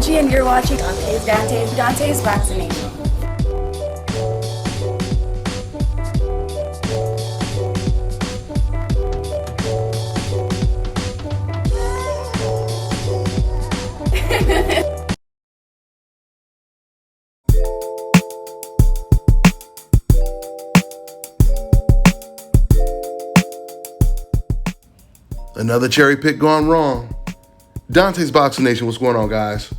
Angie, and you're watching Dontae's Boxingnation. Another cherry pick gone wrong. Dontae's Boxingnation, what's going on, guys?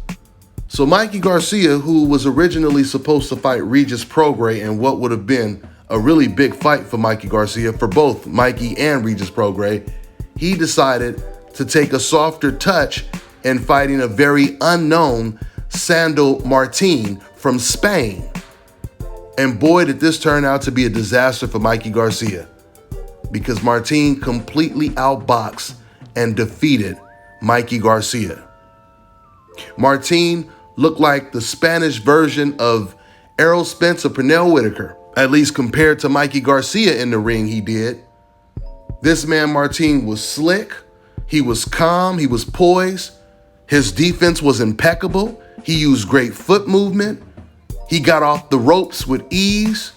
So Mikey Garcia, who was originally supposed to fight Regis Prograis in what would have been a really big fight for Mikey Garcia, for both Mikey and Regis Prograis, he decided to take a softer touch in fighting a very unknown Sando Martin from Spain. And boy, did this turn out to be a disaster for Mikey Garcia, because Martin completely outboxed and defeated Mikey Garcia. Martin looked like the Spanish version of Errol Spence or Pernell Whitaker, at least compared to Mikey Garcia in the ring he did. This man Martin was slick, he was calm, he was poised, his defense was impeccable, he used great foot movement, he got off the ropes with ease.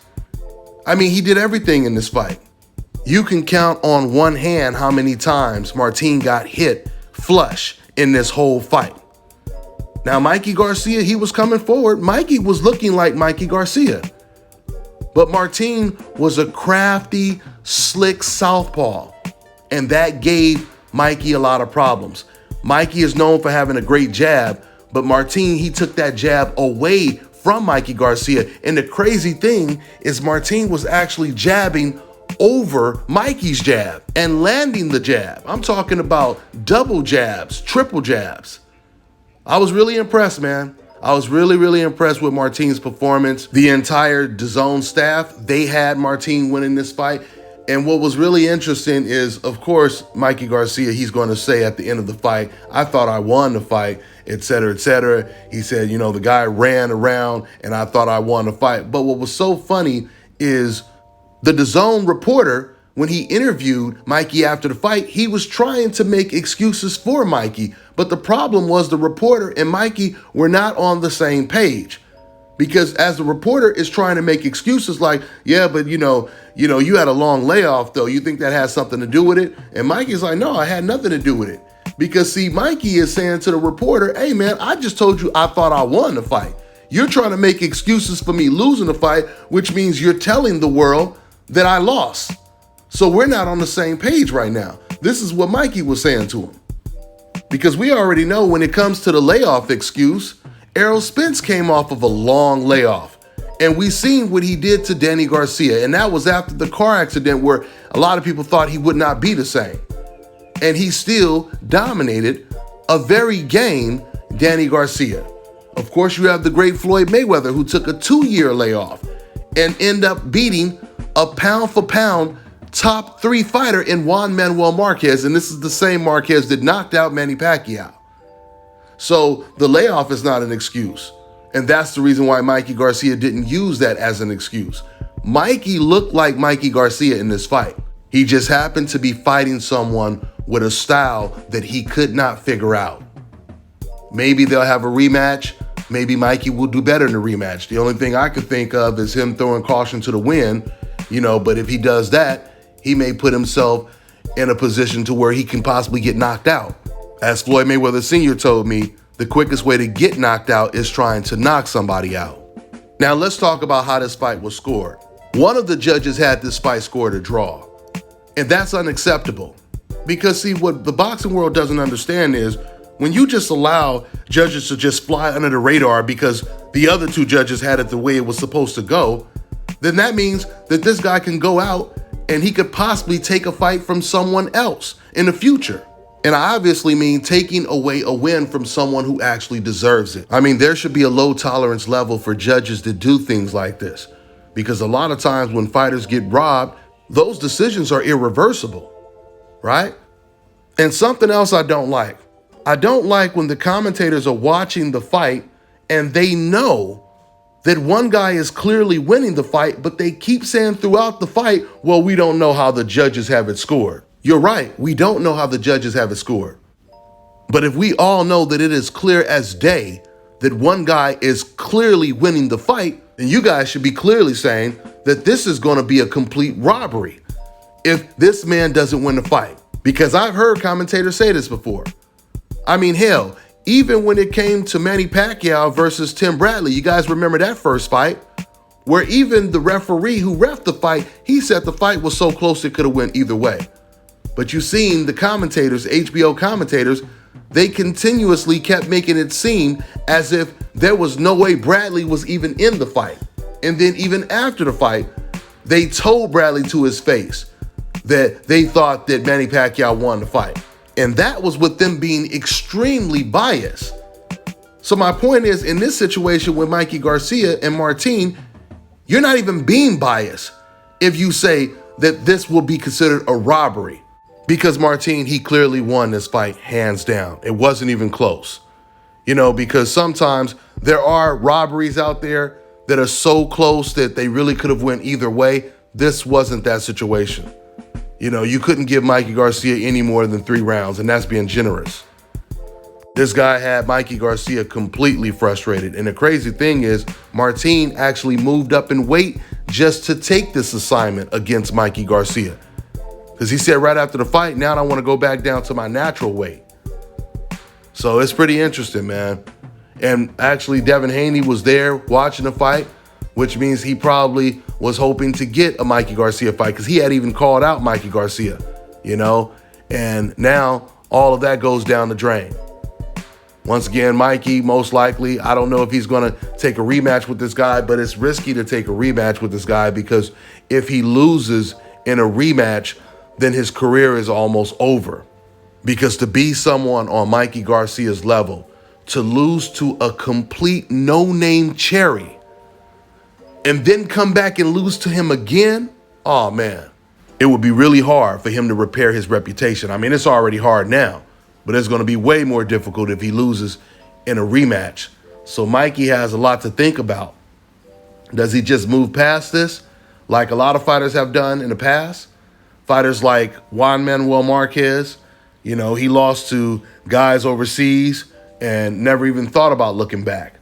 I mean, he did everything in this fight. You can count on one hand how many times Martin got hit flush in this whole fight. Now, Mikey Garcia, he was coming forward. Mikey was looking like Mikey Garcia. But Martin was a crafty, slick southpaw, and that gave Mikey a lot of problems. Mikey is known for having a great jab, but Martin, he took that jab away from Mikey Garcia. And the crazy thing is Martin was actually jabbing over Mikey's jab and landing the jab. I'm talking about double jabs, triple jabs. I was really impressed, man. I was really impressed with Martin's performance. The entire DAZN staff, they had Martin winning this fight. And what was really interesting is, of course, Mikey Garcia, he's going to say at the end of the fight, I thought I won the fight, etc., etc. He said, you know, the guy ran around and I thought I won the fight. But what was so funny is the DAZN reporter, when he interviewed Mikey after the fight, he was trying to make excuses for Mikey. But the problem was the reporter and Mikey were not on the same page. Because as the reporter is trying to make excuses like, yeah, but you had a long layoff though. You think that has something to do with it? And Mikey's like, no, I had nothing to do with it. Because see, Mikey is saying to the reporter, hey man, I just told you I thought I won the fight. You're trying to make excuses for me losing the fight, which means you're telling the world that I lost. So we're not on the same page right now. This is what Mikey was saying to him. Because we already know when it comes to the layoff excuse, Errol Spence came off of a long layoff. And we seen what he did to Danny Garcia. And that was after the car accident where a lot of people thought he would not be the same. And he still dominated a very game Danny Garcia. Of course, you have the great Floyd Mayweather, who took a 2-year layoff and ended up beating a pound-for-pound top 3 fighter in Juan Manuel Marquez, and this is the same Marquez that knocked out Manny Pacquiao. So the layoff is not an excuse, and that's the reason why Mikey Garcia didn't use that as an excuse. Mikey looked like Mikey Garcia in this fight. He just happened to be fighting someone with a style that he could not figure out. Maybe they'll have a rematch. Maybe Mikey will do better in the rematch. The only thing I could think of is him throwing caution to the wind, but if he does that, he may put himself in a position to where he can possibly get knocked out. As Floyd Mayweather Sr. told me, the quickest way to get knocked out is trying to knock somebody out. Now let's talk about how this fight was scored. One of the judges had this fight scored a draw, and that's unacceptable. Because see, what the boxing world doesn't understand is when you just allow judges to just fly under the radar because the other 2 judges had it the way it was supposed to go, then that means that this guy can go out and he could possibly take a fight from someone else in the future. And I obviously mean taking away a win from someone who actually deserves it. I mean, there should be a low tolerance level for judges to do things like this, because a lot of times when fighters get robbed, those decisions are irreversible, right? And something else I don't like when the commentators are watching the fight and they know that one guy is clearly winning the fight, but they keep saying throughout the fight, well, we don't know how the judges have it scored. You're right, we don't know how the judges have it scored. But if we all know that it is clear as day that one guy is clearly winning the fight, then you guys should be clearly saying that this is going to be a complete robbery if this man doesn't win the fight. Because I've heard commentators say this before. I mean, hell, even when it came to Manny Pacquiao versus Tim Bradley, you guys remember that first fight, where even the referee who reffed the fight, he said the fight was so close it could have went either way. But you seen the commentators, HBO commentators, they continuously kept making it seem as if there was no way Bradley was even in the fight. And then even after the fight, they told Bradley to his face that they thought that Manny Pacquiao won the fight. And that was with them being extremely biased. So my point is, in this situation with Mikey Garcia and Martin, you're not even being biased if you say that this will be considered a robbery. Because Martin, he clearly won this fight hands down. It wasn't even close. You know, because sometimes there are robberies out there that are so close that they really could have went either way. This wasn't that situation. You know, you couldn't give Mikey Garcia any more than 3 rounds, and that's being generous. This guy had Mikey Garcia completely frustrated. And the crazy thing is, Martin actually moved up in weight just to take this assignment against Mikey Garcia. Because he said right after the fight, now I want to go back down to my natural weight. So it's pretty interesting, man. And actually, Devin Haney was there watching the fight, which means he probably was hoping to get a Mikey Garcia fight because he had even called out Mikey Garcia, you know? And now all of that goes down the drain. Once again, Mikey, most likely, I don't know if he's going to take a rematch with this guy, but it's risky to take a rematch with this guy because if he loses in a rematch, then his career is almost over. Because to be someone on Mikey Garcia's level, to lose to a complete no-name cherry, and then come back and lose to him again, oh man, it would be really hard for him to repair his reputation. I mean, it's already hard now, but it's going to be way more difficult if he loses in a rematch. So Mikey has a lot to think about. Does he just move past this like a lot of fighters have done in the past? Fighters like Juan Manuel Marquez, you know, he lost to guys overseas and never even thought about looking back.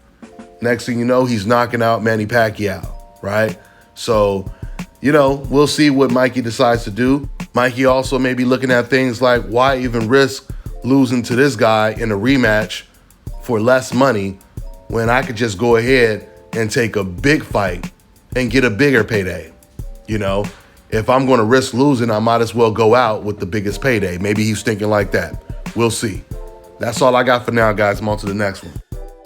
Next thing you know, he's knocking out Manny Pacquiao, right? So, you know, we'll see what Mikey decides to do. Mikey also may be looking at things like, why even risk losing to this guy in a rematch for less money when I could just go ahead and take a big fight and get a bigger payday? You know, if I'm going to risk losing, I might as well go out with the biggest payday. Maybe he's thinking like that. We'll see. That's all I got for now, guys. I'm on to the next one.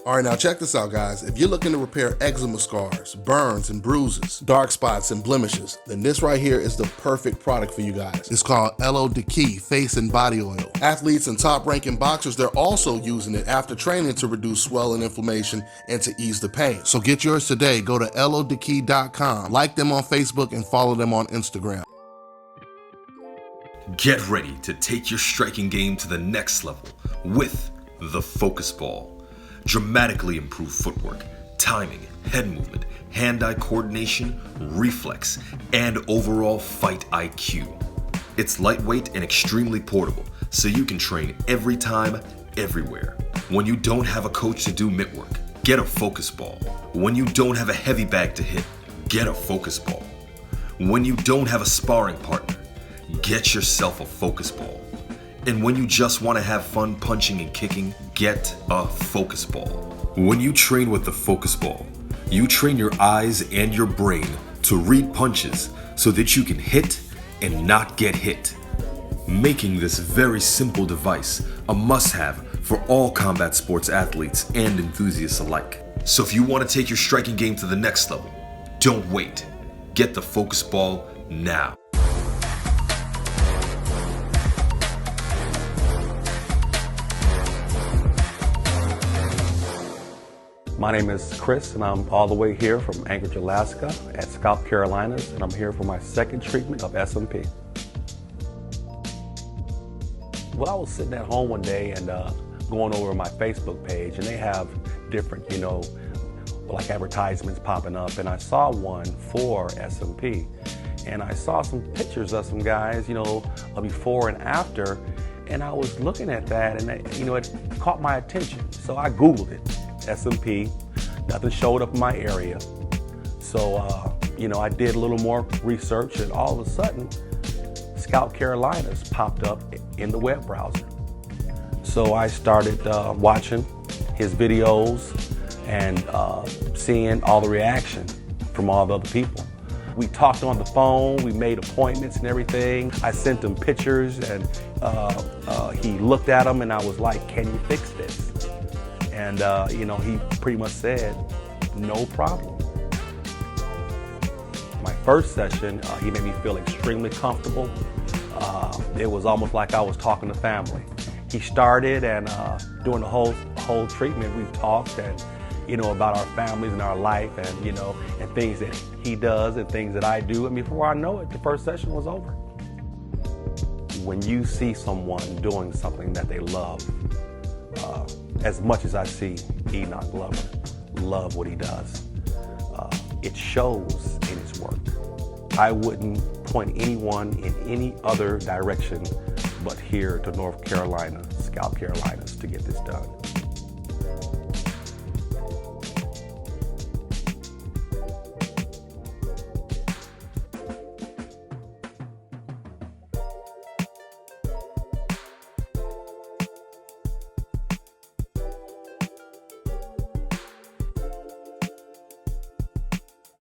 All right, now check this out, guys. If you're looking to repair eczema scars, burns and bruises, dark spots and blemishes, then this right here is the perfect product for you guys. It's called Elo Deki Face and Body Oil. Athletes and top-ranking boxers, they're also using it after training to reduce swelling, inflammation, and to ease the pain. So get yours today. Go to elodeki.com, like them on Facebook, and follow them on Instagram. Get ready to take your striking game to the next level with the Focus Ball. Dramatically improved footwork, timing, head movement, hand-eye coordination, reflex, and overall fight IQ. It's lightweight and extremely portable, so you can train every time, everywhere. When you don't have a coach to do mitt work, get a Focus Ball. When you don't have a heavy bag to hit, get a Focus Ball. When you don't have a sparring partner, get yourself a Focus Ball. And when you just want to have fun punching and kicking, get a Focus Ball. When you train with the Focus Ball, you train your eyes and your brain to read punches so that you can hit and not get hit, making this very simple device a must-have for all combat sports athletes and enthusiasts alike. So if you want to take your striking game to the next level, don't wait. Get the Focus Ball now. My name is Chris, and I'm all the way here from Anchorage, Alaska at ScalpCarolinas, and I'm here for my second treatment of SMP. Well, I was sitting at home one day and going over my Facebook page, and they have different, like advertisements popping up, and I saw one for SMP, and I saw some pictures of some guys, a before and after, and I was looking at that, and it caught my attention, so I Googled it. S&P. Nothing showed up in my area. So, I did a little more research, and all of a sudden, ScalpCarolinas popped up in the web browser. So I started watching his videos and seeing all the reaction from all the other people. We talked on the phone, we made appointments and everything. I sent him pictures, and he looked at them, and I was like, can you fix this? And he pretty much said, no problem. My first session, he made me feel extremely comfortable. It was almost like I was talking to family. He started, and during the whole treatment, we talked and about our families and our life, and and things that he does and things that I do. And before I know it, the first session was over. When you see someone doing something that they love, as much as I see Enoch Glover love what he does, it shows in his work. I wouldn't point anyone in any other direction but here to North Carolina, ScalpCarolinas, to get this done.